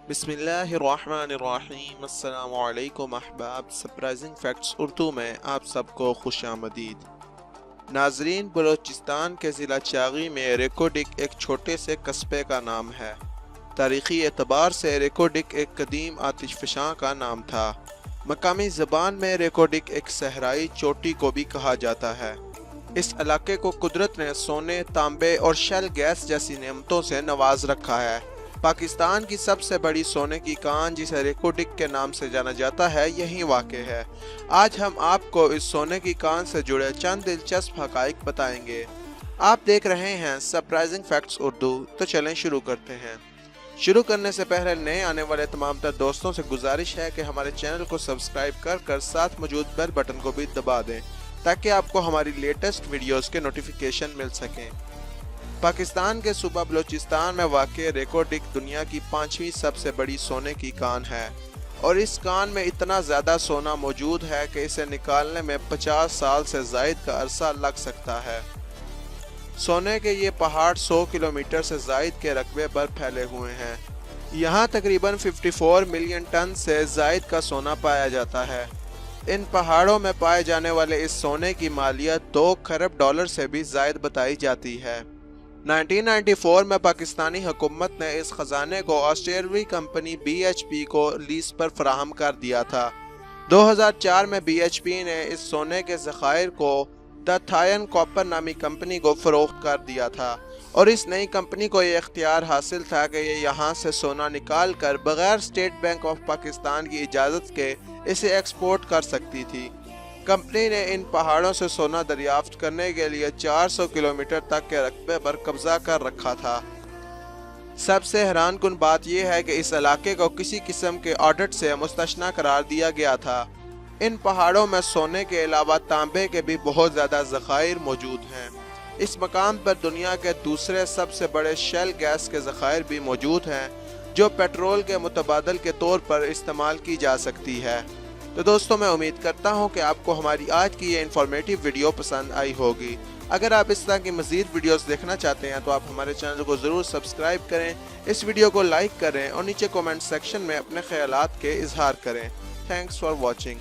بسم اللہ الرحمن الرحیم۔ السلام علیکم احباب، سرپرائزنگ فیکٹس اردو میں آپ سب کو خوش آمدید۔ ناظرین، بلوچستان کے ضلع چاغی میں ریکوڈک ایک چھوٹے سے قصبے کا نام ہے۔ تاریخی اعتبار سے ریکوڈک ایک قدیم آتش فشاں کا نام تھا۔ مقامی زبان میں ریکوڈک ایک صحرائی چوٹی کو بھی کہا جاتا ہے۔ اس علاقے کو قدرت نے سونے، تانبے اور شیل گیس جیسی نعمتوں سے نواز رکھا ہے۔ پاکستان کی سب سے بڑی سونے کی کان، جسے ریکوڈک کے نام سے جانا جاتا ہے، یہیں واقع ہے۔ آج ہم آپ کو اس سونے کی کان سے جڑے چند دلچسپ حقائق بتائیں گے۔ آپ دیکھ رہے ہیں سرپرائزنگ فیکٹس اردو، تو چلیں شروع کرتے ہیں۔ شروع کرنے سے پہلے نئے آنے والے تمام تر دوستوں سے گزارش ہے کہ ہمارے چینل کو سبسکرائب کر ساتھ موجود بیل بٹن کو بھی دبا دیں تاکہ آپ کو ہماری لیٹسٹ ویڈیوز کے نوٹیفیکیشن مل سکیں۔ پاکستان کے صوبہ بلوچستان میں واقع ریکوڈک دنیا کی 5ویں سب سے بڑی سونے کی کان ہے، اور اس کان میں اتنا زیادہ سونا موجود ہے کہ اسے نکالنے میں 50 سال سے زائد کا عرصہ لگ سکتا ہے۔ سونے کے یہ پہاڑ 100 کلومیٹر سے زائد کے رقبے پر پھیلے ہوئے ہیں۔ یہاں تقریباً 54 ملین ٹن سے زائد کا سونا پایا جاتا ہے۔ ان پہاڑوں میں پائے جانے والے اس سونے کی مالیت 2 کھرب ڈالر سے بھی زائد بتائی جاتی ہے۔ 1994 میں پاکستانی حکومت نے اس خزانے کو آسٹریلوی کمپنی BHP کو لیز پر فراہم کر دیا تھا۔ 2004 میں BHP نے اس سونے کے ذخائر کو دا تھائن کاپر نامی کمپنی کو فروخت کر دیا تھا، اور اس نئی کمپنی کو یہ اختیار حاصل تھا کہ یہ یہاں سے سونا نکال کر بغیر اسٹیٹ بینک آف پاکستان کی اجازت کے اسے ایکسپورٹ کر سکتی تھی۔ کمپنی نے ان پہاڑوں سے سونا دریافت کرنے کے لیے 400 کلومیٹر تک کے رقبے پر قبضہ کر رکھا تھا۔ سب سے حیران کن بات یہ ہے کہ اس علاقے کو کسی قسم کے آڈٹ سے مستثنی قرار دیا گیا تھا۔ ان پہاڑوں میں سونے کے علاوہ تانبے کے بھی بہت زیادہ ذخائر موجود ہیں۔ اس مقام پر دنیا کے دوسرے سب سے بڑے شیل گیس کے ذخائر بھی موجود ہیں، جو پیٹرول کے متبادل کے طور پر استعمال کی جا سکتی ہے۔ تو دوستوں، میں امید کرتا ہوں کہ آپ کو ہماری آج کی یہ انفارمیٹیو ویڈیو پسند آئی ہوگی۔ اگر آپ اس طرح کی مزید ویڈیوز دیکھنا چاہتے ہیں تو آپ ہمارے چینل کو ضرور سبسکرائب کریں، اس ویڈیو کو لائک کریں اور نیچے کومنٹ سیکشن میں اپنے خیالات کے اظہار کریں۔ Thanks for watching.